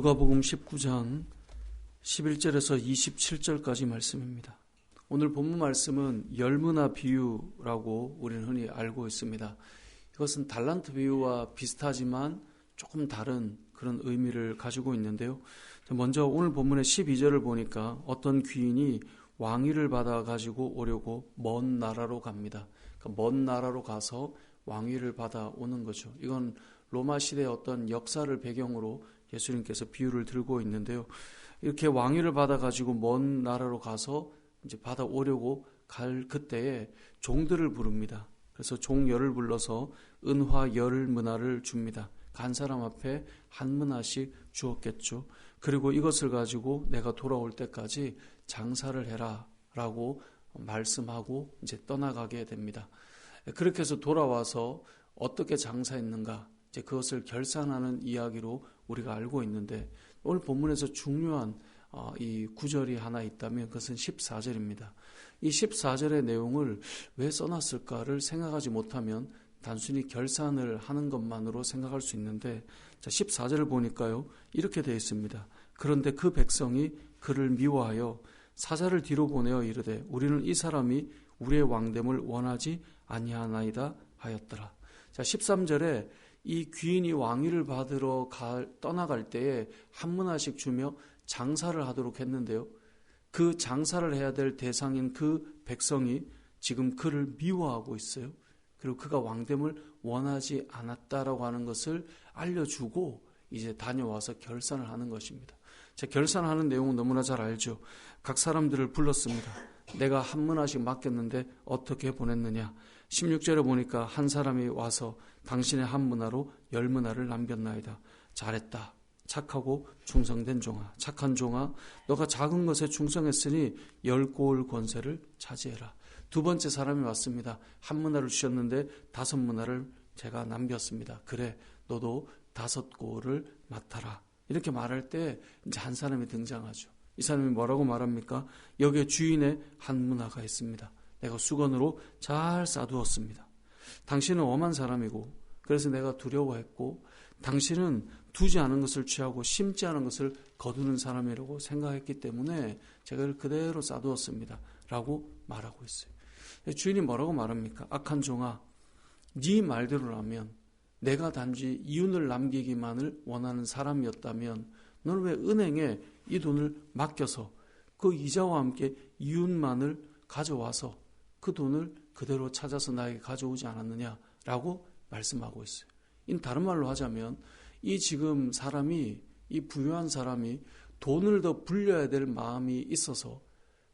누가복음 19장 11절에서 27절까지 말씀입니다. 오늘 본문 말씀은 열무나 비유라고 우리는 흔히 알고 있습니다. 이것은 달란트 비유와 비슷하지만 조금 다른 그런 의미를 가지고 있는데요. 먼저 오늘 본문의 12절을 보니까 어떤 귀인이 왕위를 받아 가지고 오려고 먼 나라로 갑니다. 그러니까 먼 나라로 가서 왕위를 받아 오는 거죠. 이건 로마 시대의 어떤 역사를 배경으로 예수님께서 비유를 들고 있는데요. 이렇게 왕위를 받아 가지고 먼 나라로 가서 이제 받아 오려고 갈 그때에 종들을 부릅니다. 그래서 종 열을 불러서 은화 10문화를 줍니다. 간 사람 앞에 한 문화씩 주었겠죠. 그리고 이것을 가지고 내가 돌아올 때까지 장사를 해라 라고 말씀하고 이제 떠나가게 됩니다. 그렇게 해서 돌아와서 어떻게 장사했는가, 이제 그것을 결산하는 이야기로 우리가 알고 있는데, 오늘 본문에서 중요한 이 구절이 하나 있다면 그것은 14절입니다. 이 14절의 내용을 왜 써놨을까를 생각하지 못하면 단순히 결산을 하는 것만으로 생각할 수 있는데, 자, 14절을 보니까요, 이렇게 되어 있습니다. 그런데 그 백성이 그를 미워하여 사자를 뒤로 보내어 이르되 우리는 이 사람이 우리의 왕됨을 원하지 아니하나이다 하였더라. 자, 13절에 이 귀인이 왕위를 받으러 떠나갈 때에 한 문화씩 주며 장사를 하도록 했는데요. 그 장사를 해야 될 대상인 그 백성이 지금 그를 미워하고 있어요. 그리고 그가 왕됨을 원하지 않았다라고 하는 것을 알려주고 이제 다녀와서 결산을 하는 것입니다. 자, 결산하는 내용은 너무나 잘 알죠. 각 사람들을 불렀습니다. 내가 한 문화씩 맡겼는데 어떻게 보냈느냐. 16절에 보니까 한 사람이 와서 당신의 한 문화로 10문화를 남겼나이다. 잘했다. 착하고 충성된 종아, 착한 종아, 너가 작은 것에 충성했으니 10고을 권세를 차지해라. 두 번째 사람이 왔습니다. 한 문화를 주셨는데 5문화를 제가 남겼습니다. 그래, 너도 5고을을 맡아라. 이렇게 말할 때 이제 한 사람이 등장하죠. 이 사람이 뭐라고 말합니까? 여기에 주인의 한 문화가 있습니다. 내가 수건으로 잘 싸두었습니다. 당신은 엄한 사람이고 그래서 내가 두려워했고, 당신은 두지 않은 것을 취하고 심지 않은 것을 거두는 사람이라고 생각했기 때문에 제가 이를 그대로 싸두었습니다 라고 말하고 있어요. 주인이 뭐라고 말합니까? 악한 종아, 네 말대로라면, 내가 단지 이윤을 남기기만을 원하는 사람이었다면 너는 왜 은행에 이 돈을 맡겨서 그 이자와 함께 이윤만을 가져와서 그 돈을 그대로 찾아서 나에게 가져오지 않았느냐라고 말씀하고 있어요. 다른 말로 하자면 이 지금 사람이, 이 부유한 사람이 돈을 더 불려야 될 마음이 있어서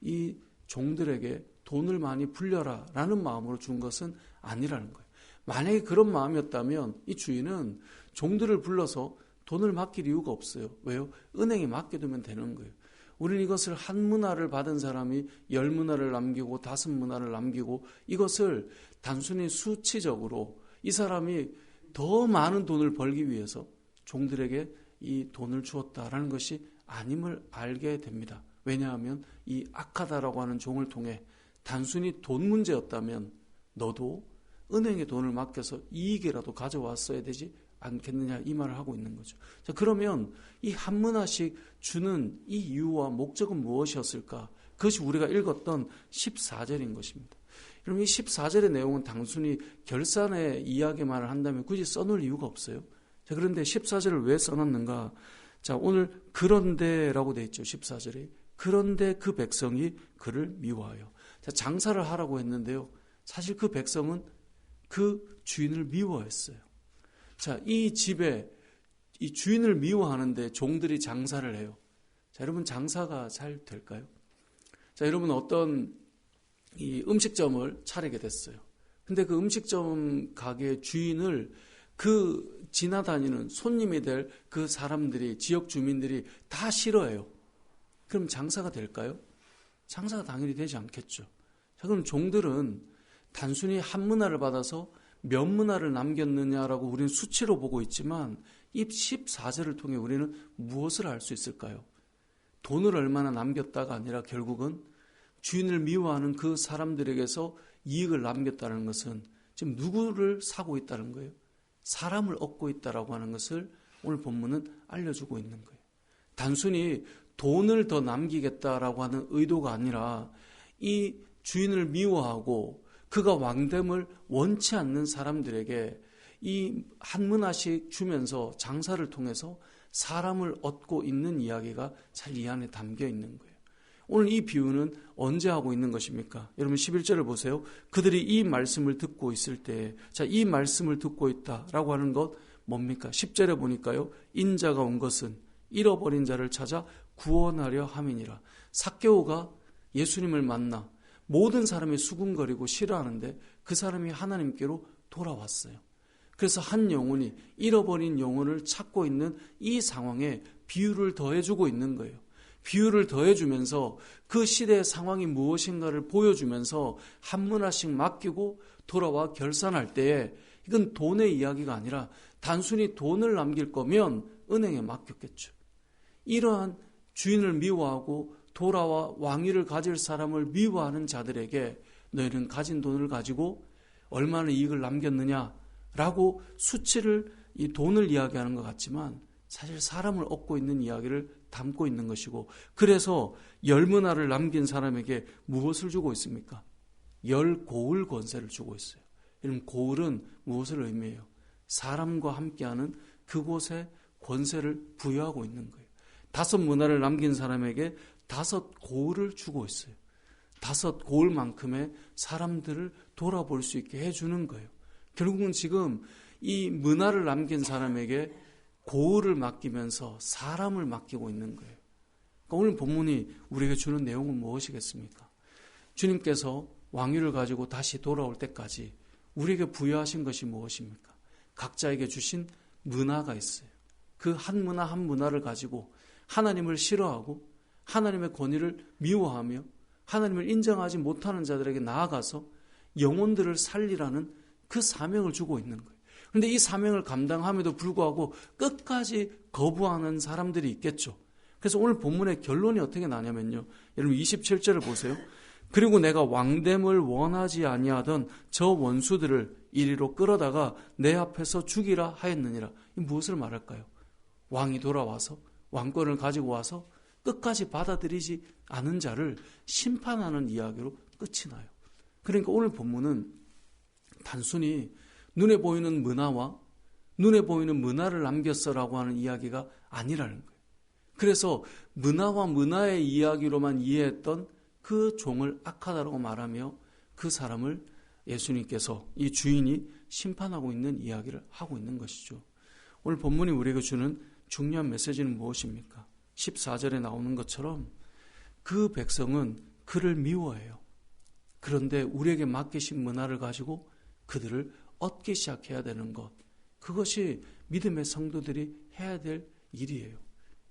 이 종들에게 돈을 많이 불려라 라는 마음으로 준 것은 아니라는 거예요. 만약에 그런 마음이었다면 이 주인은 종들을 불러서 돈을 맡길 이유가 없어요. 왜요? 은행에 맡겨두면 되는 거예요. 우리는 이것을 한 문화를 받은 사람이 10문화를 남기고 5문화를 남기고, 이것을 단순히 수치적으로 이 사람이 더 많은 돈을 벌기 위해서 종들에게 이 돈을 주었다라는 것이 아님을 알게 됩니다. 왜냐하면 이 악하다라고 하는 종을 통해 단순히 돈 문제였다면 너도 은행에 돈을 맡겨서 이익이라도 가져왔어야 되지 않겠느냐, 이 말을 하고 있는 거죠. 자, 그러면 이 한 문화씩 주는 이 이유와 목적은 무엇이었을까? 그것이 우리가 읽었던 14절인 것입니다. 여러분, 이 14절의 내용은 단순히 결산의 이야기만을 한다면 굳이 써놓을 이유가 없어요. 자, 그런데 14절을 왜 써놨는가? 자, 오늘 그런데라고 되어 있죠. 14절에. 그런데 그 백성이 그를 미워하여. 자, 장사를 하라고 했는데요. 사실 그 백성은 그 주인을 미워했어요. 자, 이 집에 이 주인을 미워하는데 종들이 장사를 해요. 자, 여러분, 장사가 잘 될까요? 자, 여러분, 어떤 이 음식점을 차리게 됐어요. 근데 그 음식점 가게 주인을 그 지나다니는 손님이 될 그 사람들이, 지역 주민들이 다 싫어해요. 그럼 장사가 될까요? 장사가 당연히 되지 않겠죠. 자, 그럼 종들은 단순히 한 문화를 받아서 몇 문화를 남겼느냐라고 우리는 수치로 보고 있지만, 이 14절을 통해 우리는 무엇을 알 수 있을까요? 돈을 얼마나 남겼다가 아니라 결국은 주인을 미워하는 그 사람들에게서 이익을 남겼다는 것은 지금 누구를 사고 있다는 거예요? 사람을 얻고 있다라고 하는 것을 오늘 본문은 알려주고 있는 거예요. 단순히 돈을 더 남기겠다라고 하는 의도가 아니라 이 주인을 미워하고 그가 왕됨을 원치 않는 사람들에게 이 한 문화씩 주면서 장사를 통해서 사람을 얻고 있는 이야기가 잘 이 안에 담겨 있는 거예요. 오늘 이 비유는 언제 하고 있는 것입니까? 여러분 11절을 보세요. 그들이 이 말씀을 듣고 있을 때, 자, 이 말씀을 듣고 있다라고 하는 것 뭡니까? 10절에 보니까요. 인자가 온 것은 잃어버린 자를 찾아 구원하려 함이니라. 삭개오가 예수님을 만나 모든 사람이 수군거리고 싫어하는데 그 사람이 하나님께로 돌아왔어요. 그래서 한 영혼이 잃어버린 영혼을 찾고 있는 이 상황에 비유를 더해주고 있는 거예요. 비유를 더해주면서 그 시대의 상황이 무엇인가를 보여주면서 한 문화씩 맡기고 돌아와 결산할 때에 이건 돈의 이야기가 아니라 단순히 돈을 남길 거면 은행에 맡겼겠죠. 이러한 주인을 미워하고 돌아와 왕위를 가질 사람을 미워하는 자들에게 너희는 가진 돈을 가지고 얼마나 이익을 남겼느냐라고 수치를 이 돈을 이야기하는 것 같지만 사실 사람을 얻고 있는 이야기를 담고 있는 것이고 그래서 10문화를 남긴 사람에게 무엇을 주고 있습니까? 10고을 권세를 주고 있어요. 여러분 고을은 무엇을 의미해요? 사람과 함께하는 그곳에 권세를 부여하고 있는 거예요. 5문화를 남긴 사람에게 5고을을 주고 있어요. 5고을만큼의 사람들을 돌아볼 수 있게 해주는 거예요. 결국은 지금 이 문화를 남긴 사람에게 고을을 맡기면서 사람을 맡기고 있는 거예요. 그러니까 오늘 본문이 우리에게 주는 내용은 무엇이겠습니까? 주님께서 왕위를 가지고 다시 돌아올 때까지 우리에게 부여하신 것이 무엇입니까? 각자에게 주신 문화가 있어요. 그 한 문화 한 문화를 가지고 하나님을 싫어하고 하나님의 권위를 미워하며 하나님을 인정하지 못하는 자들에게 나아가서 영혼들을 살리라는 그 사명을 주고 있는 거예요. 그런데 이 사명을 감당함에도 불구하고 끝까지 거부하는 사람들이 있겠죠. 그래서 오늘 본문의 결론이 어떻게 나냐면요. 여러분 27절을 보세요. 그리고 내가 왕됨을 원하지 아니하던 저 원수들을 이리로 끌어다가 내 앞에서 죽이라 하였느니라. 이 무엇을 말할까요? 왕이 돌아와서 왕권을 가지고 와서 끝까지 받아들이지 않은 자를 심판하는 이야기로 끝이 나요. 그러니까 오늘 본문은 단순히 눈에 보이는 문화와 눈에 보이는 문화를 남겼어라고 하는 이야기가 아니라는 거예요. 그래서 문화와 문화의 이야기로만 이해했던 그 종을 악하다라고 말하며 그 사람을 예수님께서 이 주인이 심판하고 있는 이야기를 하고 있는 것이죠. 오늘 본문이 우리에게 주는 중요한 메시지는 무엇입니까? 14절에 나오는 것처럼 그 백성은 그를 미워해요. 그런데 우리에게 맡기신 문화를 가지고 그들을 얻기 시작해야 되는 것. 그것이 믿음의 성도들이 해야 될 일이에요.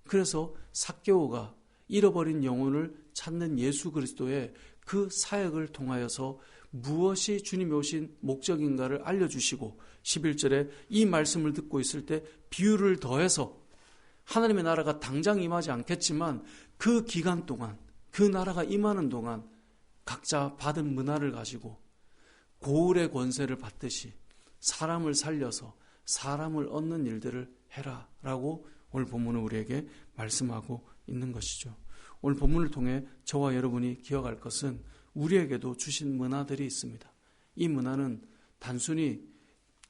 그래서 삭개오가 잃어버린 영혼을 찾는 예수 그리스도의 그 사역을 통하여서 무엇이 주님이 오신 목적인가를 알려주시고 11절에 이 말씀을 듣고 있을 때 비유를 더해서 하나님의 나라가 당장 임하지 않겠지만 그 기간 동안 그 나라가 임하는 동안 각자 받은 문화를 가지고 고을의 권세를 받듯이 사람을 살려서 사람을 얻는 일들을 해라 라고 오늘 본문은 우리에게 말씀하고 있는 것이죠. 오늘 본문을 통해 저와 여러분이 기억할 것은 우리에게도 주신 문화들이 있습니다. 이 문화는 단순히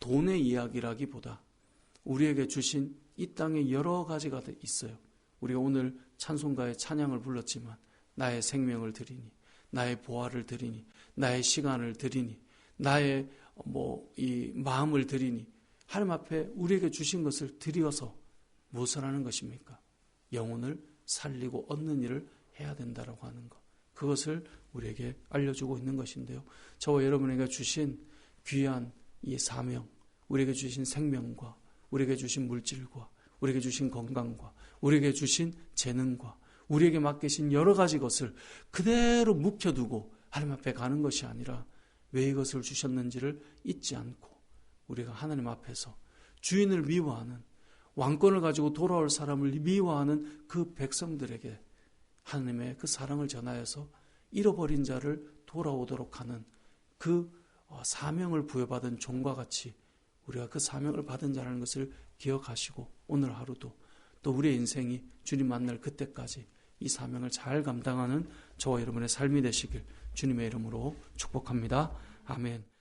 돈의 이야기라기보다 우리에게 주신 이 땅에 여러 가지가 있어요. 우리가 오늘 찬송가의 찬양을 불렀지만 나의 생명을 드리니, 나의 보화를 드리니, 나의 시간을 드리니, 나의 이 마음을 드리니 하나님 앞에 우리에게 주신 것을 드려서 무엇을 하는 것입니까? 영혼을 살리고 얻는 일을 해야 된다라고 하는 것. 그것을 우리에게 알려주고 있는 것인데요. 저와 여러분에게 주신 귀한 이 사명, 우리에게 주신 생명과 우리에게 주신 물질과 우리에게 주신 건강과 우리에게 주신 재능과 우리에게 맡기신 여러 가지 것을 그대로 묵혀두고 하나님 앞에 가는 것이 아니라 왜 이것을 주셨는지를 잊지 않고 우리가 하나님 앞에서 주인을 미워하는 왕권을 가지고 돌아올 사람을 미워하는 그 백성들에게 하나님의 그 사랑을 전하여서 잃어버린 자를 돌아오도록 하는 그 사명을 부여받은 종과 같이 우리가 그 사명을 받은 자라는 것을 기억하시고 오늘 하루도 또 우리의 인생이 주님 만날 그때까지 이 사명을 잘 감당하는 저와 여러분의 삶이 되시길 주님의 이름으로 축복합니다. 아멘.